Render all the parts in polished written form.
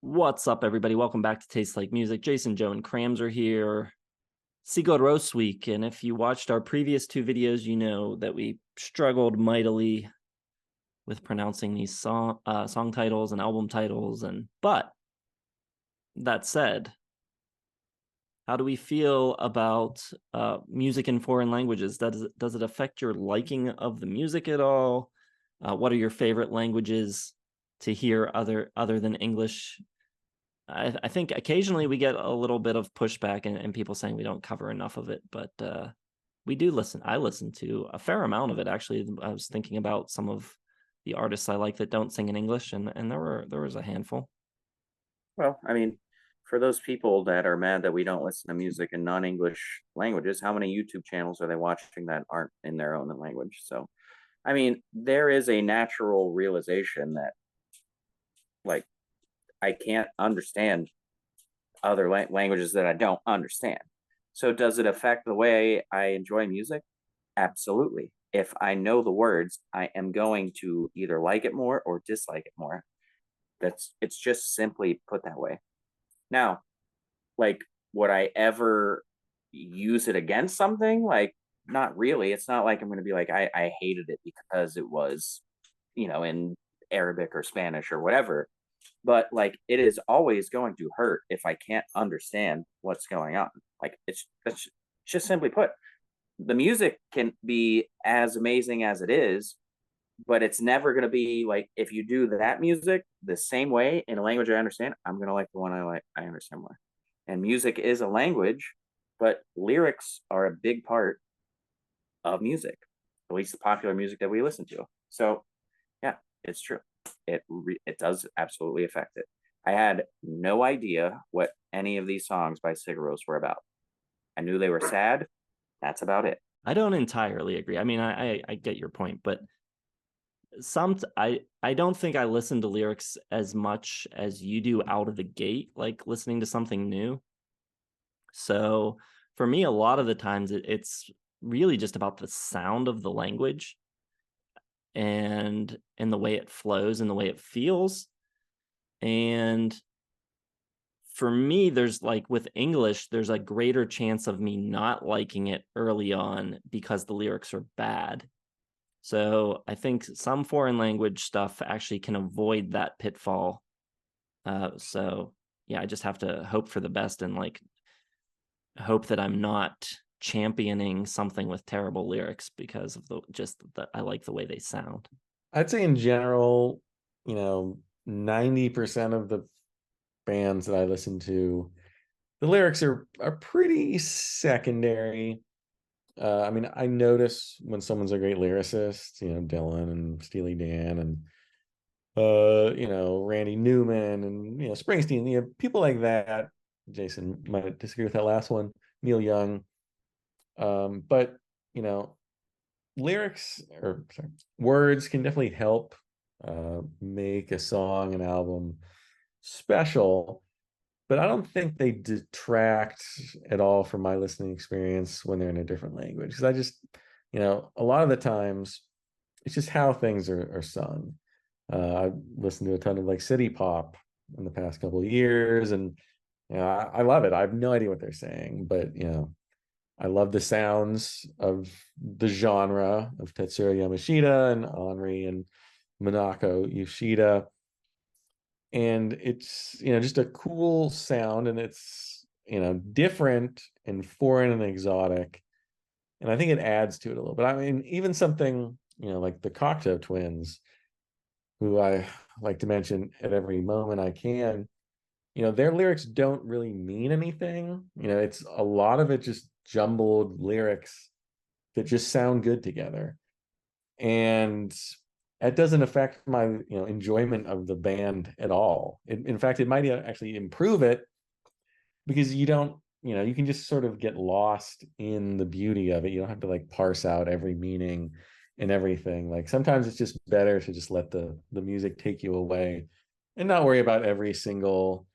What's up, everybody? Welcome back to Taste Like Music. Jason, Joe, and Crams are here. Sigur Rós week, and if you watched our previous two videos, you know that we struggled mightily with pronouncing these song titles and album titles. But that said, how do we feel about music in foreign languages? Does it affect your liking of the music at all? What are your favorite languages to hear other than English? I think occasionally we get a little bit of pushback and people saying we don't cover enough of it, but we do listen. I listen to a fair amount of it, actually. I was thinking about some of the artists I like that don't sing in English, and there was a handful. Well, I mean, for those people that are mad that we don't listen to music in non-English languages, how many YouTube channels are they watching that aren't in their own language? So, I mean, there is a natural realization that, like, I can't understand other languages that I don't understand. So, does it affect the way I enjoy music? Absolutely. If I know the words, I am going to either like it more or dislike it more. It's just simply put that way. Now, like, would I ever use it against something? Like, not really. It's not like I'm going to be like, I hated it because it was, in Arabic or Spanish or whatever. But like, it is always going to hurt if I can't understand what's going on. Like, that's just simply put. The music can be as amazing as it is, but it's never going to be like if you do that music the same way in a language I understand, I'm going to like the one I understand more. And music is a language, but lyrics are a big part of music, at least the popular music that we listen to. So yeah, it's true. It does absolutely affect it. I had no idea what any of these songs by Sigur Rós were about. I knew they were sad. That's about it. I don't entirely agree. I mean, I get your point, but I don't think I listen to lyrics as much as you do out of the gate, like listening to something new. So for me, a lot of the times it's really just about the sound of the language and the way it flows and the way it feels. And for me, there's like with English, there's a greater chance of me not liking it early on because the lyrics are bad. So I think some foreign language stuff actually can avoid that pitfall. So yeah, I just have to hope for the best and like hope that I'm not championing something with terrible lyrics because of the just that I like the way they sound. I'd say in general, 90% of the bands that I listen to, the lyrics are pretty secondary. I mean, I notice when someone's a great lyricist, Dylan and Steely Dan and Randy Newman and Springsteen, people like that. Jason might disagree with that last one, Neil Young. But you know, lyrics or sorry, words can definitely help make a song, an album special, but I don't think they detract at all from my listening experience when they're in a different language. Because I just, a lot of the times it's just how things are sung. I've listened to a ton of like city pop in the past couple of years, and I love it. I have no idea what they're saying, but I love the sounds of the genre of Tetsuya Yamashita and Henri and Minako Yoshida. And it's, just a cool sound, and it's, different and foreign and exotic. And I think it adds to it a little bit. I mean, even something, like the Cocteau Twins, who I like to mention at every moment I can, their lyrics don't really mean anything. It's a lot of it just jumbled lyrics that just sound good together. And that doesn't affect my, enjoyment of the band at all. In fact, it might actually improve it because you don't, you can just sort of get lost in the beauty of it. You don't have to like parse out every meaning and everything. Like sometimes it's just better to just let the music take you away and not worry about every single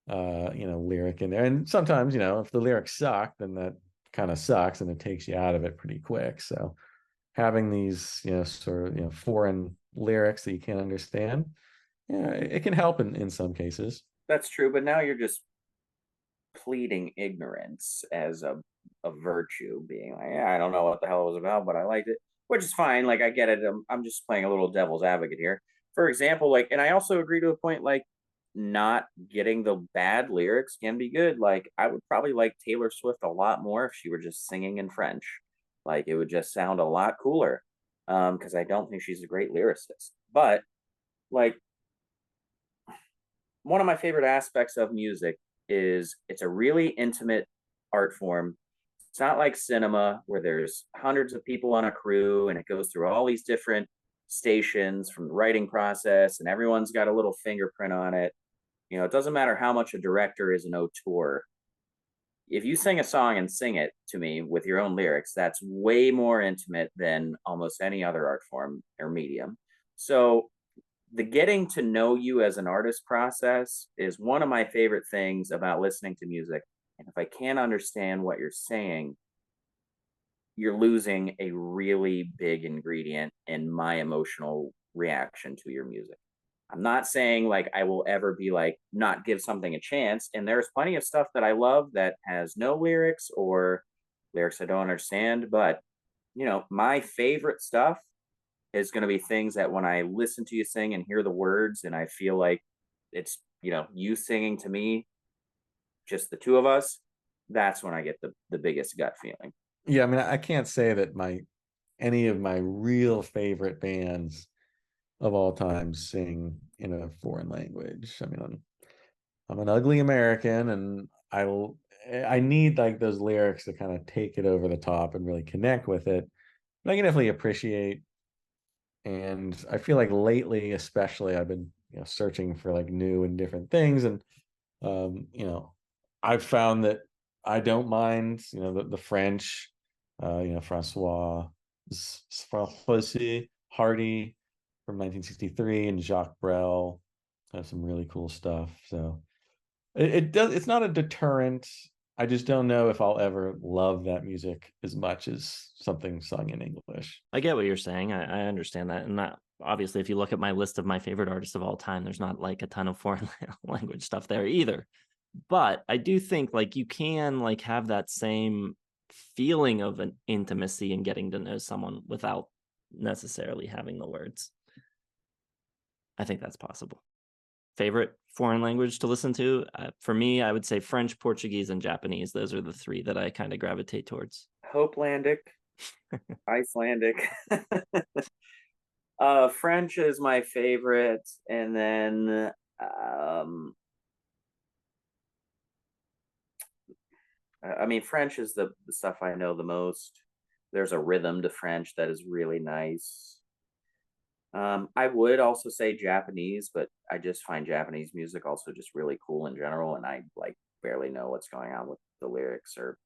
lyric in there. And sometimes, if the lyrics suck, then that kind of sucks and it takes you out of it pretty quick. So having these, sort of, foreign lyrics that you can't understand, yeah, it can help in some cases. That's true, but now you're just pleading ignorance as a virtue, being like, yeah, I don't know what the hell it was about, but I liked it, which is fine. Like, I get it. I'm just playing a little devil's advocate here. For example, like, and I also agree to a point, like, not getting the bad lyrics can be good. Like, I would probably like Taylor Swift a lot more if she were just singing in French. Like, it would just sound a lot cooler. Because I don't think she's a great lyricist. But like, one of my favorite aspects of music is it's a really intimate art form. It's not like cinema where there's hundreds of people on a crew and it goes through all these different stations from the writing process and everyone's got a little fingerprint on it. You know, it doesn't matter how much a director is an auteur. If you sing a song and sing it to me with your own lyrics, that's way more intimate than almost any other art form or medium. So the getting to know you as an artist process is one of my favorite things about listening to music. And if I can't understand what you're saying, you're losing a really big ingredient in my emotional reaction to your music. I'm not saying like I will ever be like not give something a chance. And there's plenty of stuff that I love that has no lyrics or lyrics I don't understand. But, you know, my favorite stuff is going to be things that when I listen to you sing and hear the words and I feel like it's, you know, you singing to me, just the two of us, that's when I get the biggest gut feeling. Yeah, I mean, I can't say that any of my real favorite bands of all time sing in a foreign language. I mean, I'm an ugly American, and I need like those lyrics to kind of take it over the top and really connect with it. But I can definitely appreciate, and I feel like lately, especially, I've been searching for like new and different things, and I've found that I don't mind the French, Francois Hardy from 1963 and Jacques Brel have some really cool stuff. So it's not a deterrent. I just don't know if I'll ever love that music as much as something sung in English. I get what you're saying. I understand that. And that, obviously, if you look at my list of my favorite artists of all time, there's not like a ton of foreign language stuff there either. But I do think like you can like have that same feeling of an intimacy and getting to know someone without necessarily having the words. I think that's possible. Favorite foreign language to listen to? For me, I would say French, Portuguese, and Japanese. Those are the three that I kind of gravitate towards. Hopelandic, Icelandic. French is my favorite, and then I mean, French is the stuff I know the most. There's a rhythm to French that is really nice. I would also say Japanese, but I just find Japanese music also just really cool in general, and I like barely know what's going on with the lyrics or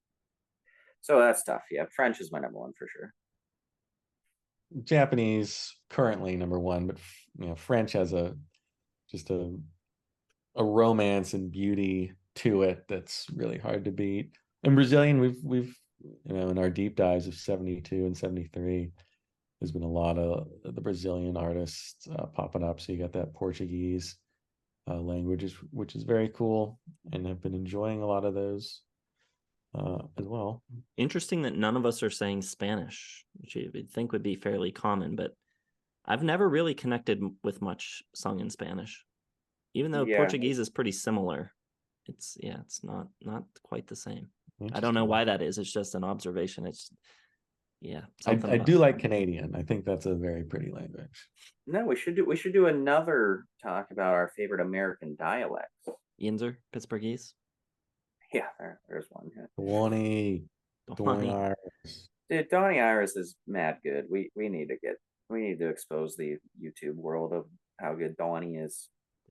so that's tough. Yeah, French is my number one for sure. Japanese currently number one, but French has just a romance and beauty to it that's really hard to beat. And Brazilian, we've in our deep dives of 72 and 73, there's been a lot of the Brazilian artists popping up. So you got that Portuguese language, which is very cool, and I've been enjoying a lot of those as well. Interesting that none of us are saying Spanish, which you would think would be fairly common, but I've never really connected with much sung in Spanish, even though Portuguese is pretty similar. It's not quite the same. I don't know why that is. It's just an observation. It's I do like Canadian. I think that's a very pretty language. No, we should do another talk about our favorite American dialects. Yinzer, Pittsburghese. Yeah, there's one. Donnie Iris. Dude, Donnie Iris is mad good. We need to expose the YouTube world of how good Donnie is.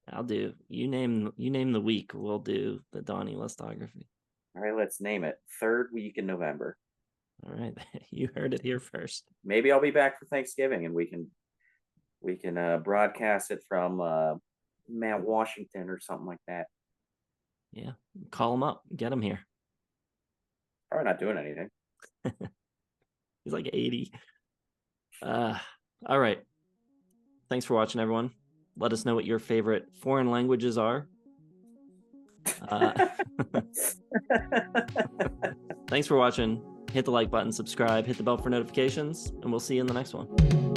I'll do. You name the week. We'll do the Donnie listography. All right, let's name it. Third week in November. All right, you heard it here first. Maybe I'll be back for Thanksgiving, and we can broadcast it from Mount Washington or something like that. Yeah, call him up, get him here. Probably not doing anything. He's like 80. All right. Thanks for watching, everyone. Let us know what your favorite foreign languages are. Thanks for watching. Hit the like button, subscribe, hit the bell for notifications, and we'll see you in the next one.